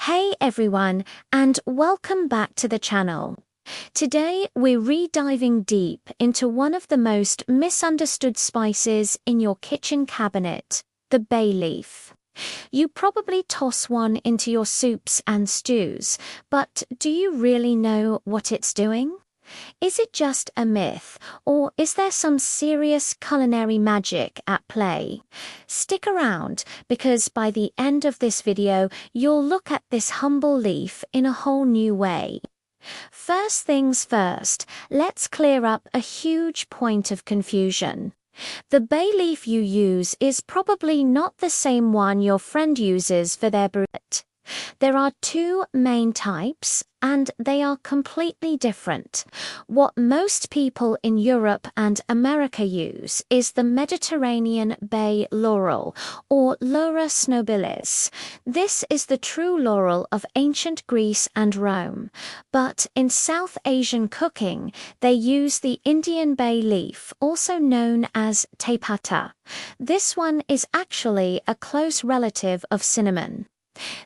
Hey everyone, and welcome back to the channel. Today we're re-diving deep into one of the most misunderstood spices in your kitchen cabinet, the bay leaf. You probably toss one into your soups and stews, but do you really know what it's doing? Is it just a myth, or is there some serious culinary magic at play? Stick around, because by the end of this video, you'll look at this humble leaf in a whole new way. First things first, let's clear up a huge point of confusion. The bay leaf you use is probably not the same one your friend uses for their burrito. There are two main types, and they are completely different. What most people in Europe and America use is the Mediterranean Bay Laurel, or Laurus nobilis. This is the true laurel of ancient Greece and Rome. But in South Asian cooking, they use the Indian bay leaf, also known as tepata. This one is actually a close relative of cinnamon.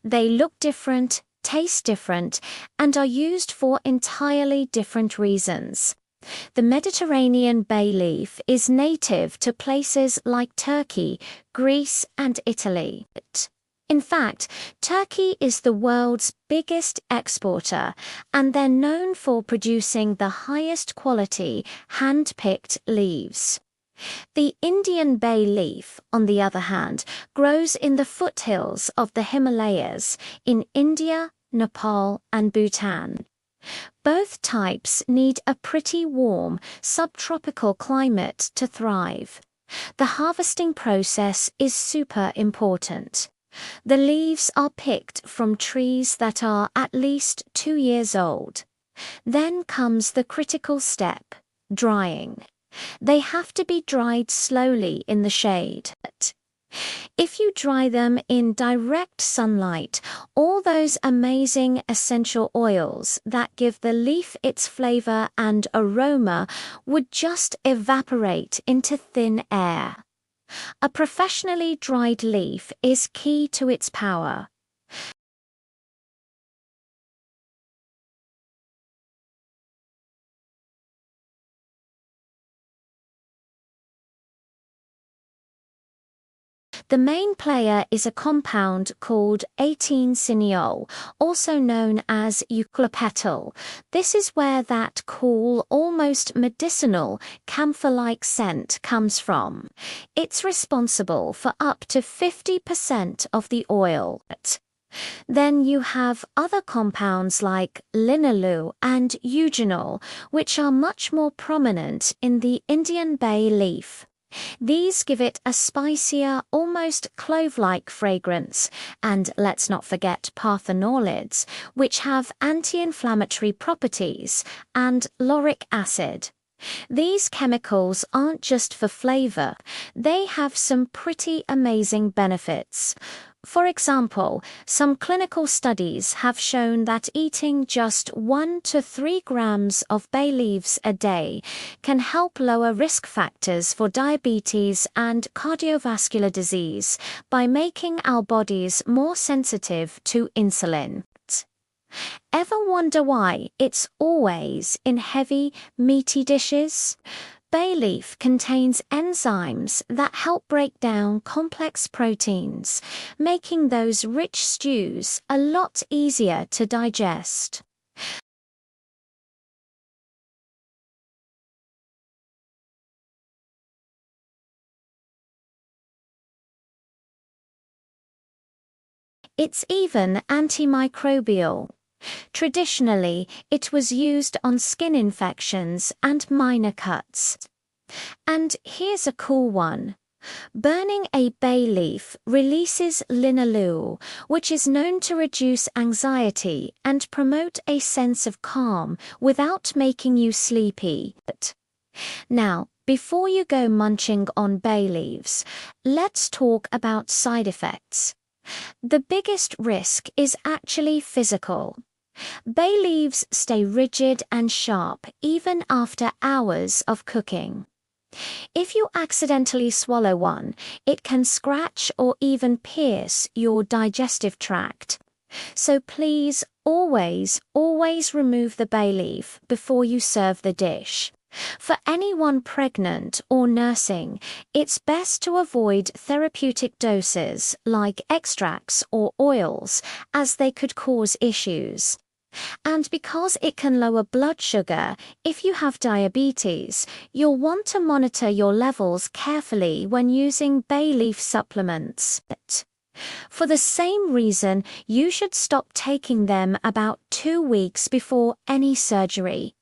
They look different, taste different, and are used for entirely different reasons. The Mediterranean bay leaf is native to places like Turkey, Greece, and Italy. In fact, Turkey is the world's biggest exporter, and they're known for producing the highest quality, hand-picked leaves. The Indian bay leaf, on the other hand, grows in the foothills of the Himalayas in India, Nepal, and Bhutan. Both types need a pretty warm, subtropical climate to thrive. The harvesting process is super important. The leaves are picked from trees that are at least 2 years old. Then comes the critical step, drying. They have to be dried slowly in the shade. If you dry them in direct sunlight, all those amazing essential oils that give the leaf its flavor and aroma would just evaporate into thin air. A professionally dried leaf is key to its power. The main player is a compound called 18-cineol, also known as eucalyptus. This is where that cool, almost medicinal, camphor-like scent comes from. It's responsible for up to 50% of the oil. Then you have other compounds like linalool and eugenol, which are much more prominent in the Indian bay leaf. These give it a spicier, almost clove-like fragrance, and let's not forget parthenolids, which have anti-inflammatory properties, and lauric acid. These chemicals aren't just for flavor, they have some pretty amazing benefits. For example, some clinical studies have shown that eating just 1 to 3 grams of bay leaves a day can help lower risk factors for diabetes and cardiovascular disease by making our bodies more sensitive to insulin. Ever wonder why it's always in heavy, meaty dishes? Bay leaf contains enzymes that help break down complex proteins, making those rich stews a lot easier to digest. It's even antimicrobial. Traditionally, it was used on skin infections and minor cuts. And here's a cool one. Burning a bay leaf releases linalool, which is known to reduce anxiety and promote a sense of calm without making you sleepy. Now, before you go munching on bay leaves, let's talk about side effects. The biggest risk is actually physical. Bay leaves stay rigid and sharp even after hours of cooking. If you accidentally swallow one, it can scratch or even pierce your digestive tract. So please always remove the bay leaf before you serve the dish. For anyone pregnant or nursing, it's best to avoid therapeutic doses like extracts or oils, as they could cause issues. And because it can lower blood sugar, if you have diabetes, you'll want to monitor your levels carefully when using bay leaf supplements. For the same reason, you should stop taking them about 2 weeks before any surgery.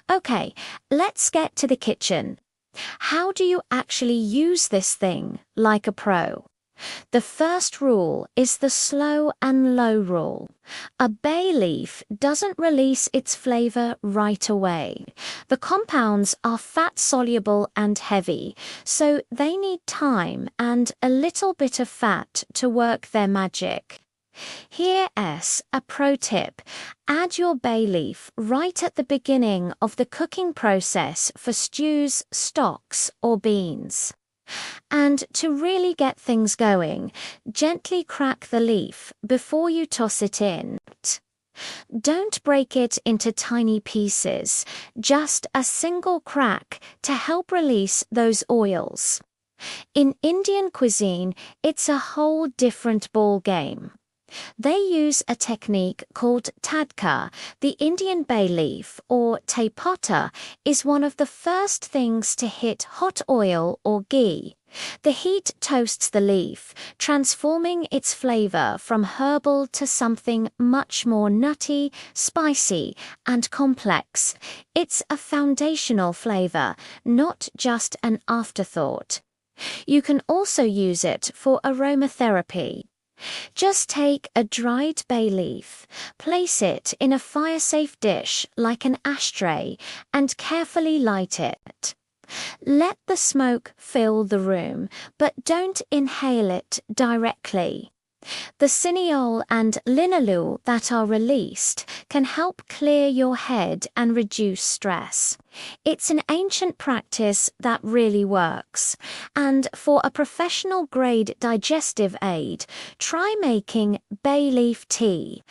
Okay, let's get to the kitchen. How do you actually use this thing like a pro? The first rule is the slow and low rule. A bay leaf doesn't release its flavor right away. The compounds are fat-soluble and heavy, so they need time and a little bit of fat to work their magic. Here's a pro tip. Add your bay leaf right at the beginning of the cooking process for stews, stocks, or beans. And to really get things going, gently crack the leaf before you toss it in. Don't break it into tiny pieces, just a single crack to help release those oils. In Indian cuisine, it's a whole different ball game. They use a technique called tadka. The Indian bay leaf, or tepotta, is one of the first things to hit hot oil or ghee. The heat toasts the leaf, transforming its flavor from herbal to something much more nutty, spicy, and complex. It's a foundational flavor, not just an afterthought. You can also use it for aromatherapy. Just take a dried bay leaf, place it in a fire-safe dish like an ashtray, and carefully light it. Let the smoke fill the room, but don't inhale it directly. The cineol and linalool that are released can help clear your head and reduce stress. It's an ancient practice that really works. And for a professional-grade digestive aid, try making bay leaf tea.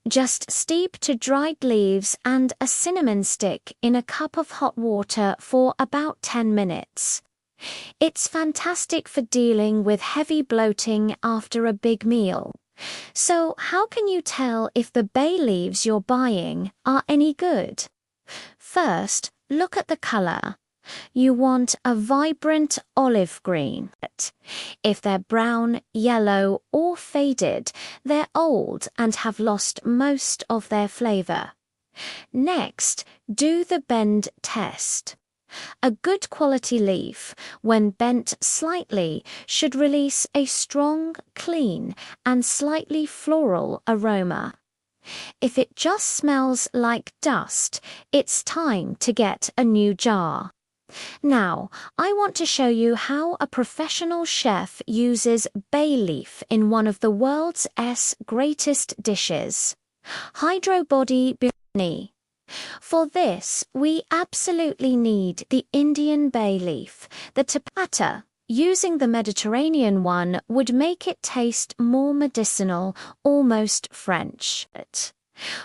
Just steep to dried leaves and a cinnamon stick in a cup of hot water for about 10 minutes. It's fantastic for dealing with heavy bloating after a big meal. So how can you tell if the bay leaves you're buying are any good? First, look at the color. You want a vibrant olive green. If they're brown, yellow, or faded, they're old and have lost most of their flavor. Next, do the bend test. A good quality leaf, when bent slightly, should release a strong, clean, and slightly floral aroma. If it just smells like dust, it's time to get a new jar. Now, I want to show you how a professional chef uses bay leaf in one of the world's greatest dishes, hydro body biryani. For this, we absolutely need the Indian bay leaf. The tepotta, using the Mediterranean one, would make it taste more medicinal, almost French.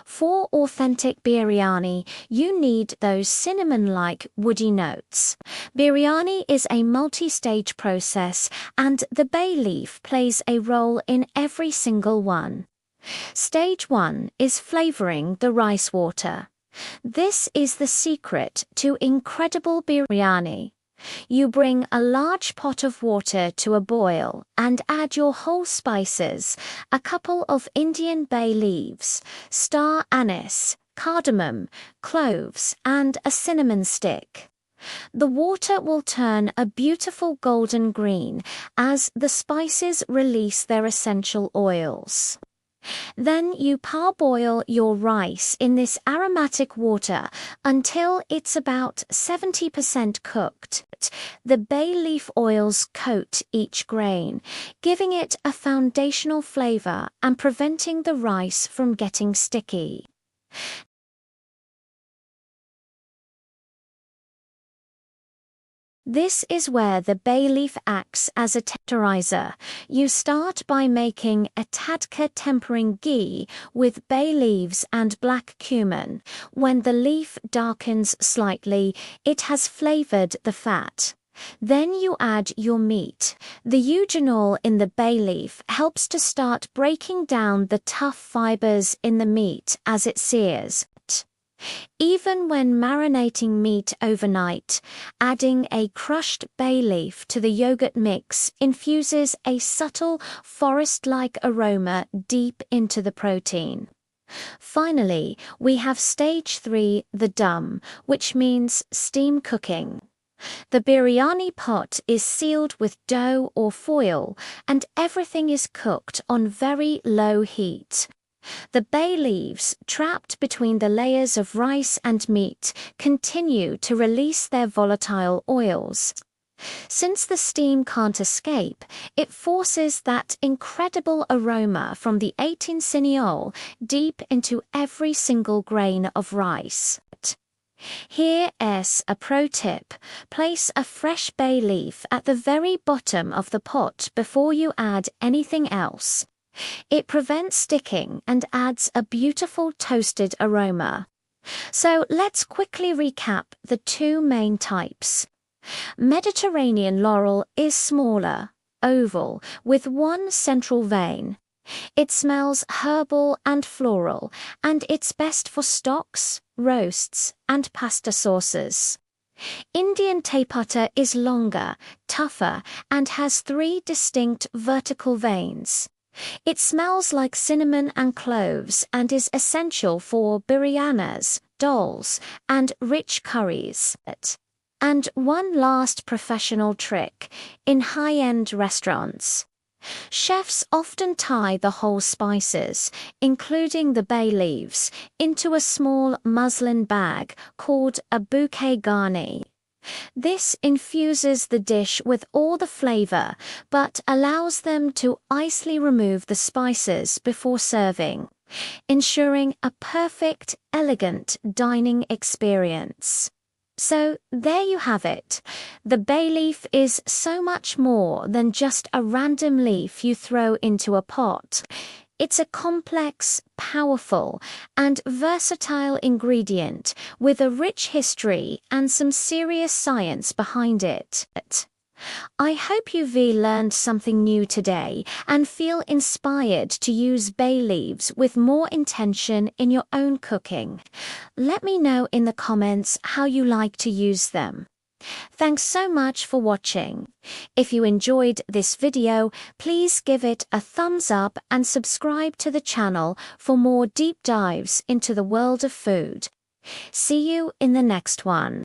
For authentic biryani, you need those cinnamon-like woody notes. Biryani is a multi-stage process, and the bay leaf plays a role in every single one. Stage 1 is flavoring the rice water. This is the secret to incredible biryani. You bring a large pot of water to a boil and add your whole spices, a couple of Indian bay leaves, star anise, cardamom, cloves, and a cinnamon stick. The water will turn a beautiful golden green as the spices release their essential oils. Then you parboil your rice in this aromatic water until it's about 70% cooked. The bay leaf oils coat each grain, giving it a foundational flavor and preventing the rice from getting sticky. This is where the bay leaf acts as a tenderizer. You start by making a tadka tempering ghee with bay leaves and black cumin. When the leaf darkens slightly, it has flavored the fat. Then you add your meat. The eugenol in the bay leaf helps to start breaking down the tough fibers in the meat as it sears. Even when marinating meat overnight, adding a crushed bay leaf to the yogurt mix infuses a subtle forest-like aroma deep into the protein. Finally, we have stage 3, the dum, which means steam cooking. The biryani pot is sealed with dough or foil, and everything is cooked on very low heat. The bay leaves, trapped between the layers of rice and meat, continue to release their volatile oils. Since the steam can't escape, it forces that incredible aroma from the 18 cineole deep into every single grain of rice. Here's a pro tip. Place a fresh bay leaf at the very bottom of the pot before you add anything else. It prevents sticking and adds a beautiful toasted aroma. So let's quickly recap the two main types. Mediterranean laurel is smaller, oval, with one central vein. It smells herbal and floral, and it's best for stocks, roasts, and pasta sauces. Indian teapota is longer, tougher, and has 3 distinct vertical veins. It smells like cinnamon and cloves and is essential for biryanas, dals, and rich curries. And one last professional trick: in high-end restaurants, chefs often tie the whole spices, including the bay leaves, into a small muslin bag called a bouquet garni. This infuses the dish with all the flavor, but allows them to easily remove the spices before serving, ensuring a perfect, elegant dining experience. So there you have it. The bay leaf is so much more than just a random leaf you throw into a pot. It's a complex, powerful, and versatile ingredient with a rich history and some serious science behind it. I hope you've learned something new today and feel inspired to use bay leaves with more intention in your own cooking. Let me know in the comments how you like to use them. Thanks so much for watching. If you enjoyed this video, please give it a thumbs up and subscribe to the channel for more deep dives into the world of food. See you in the next one.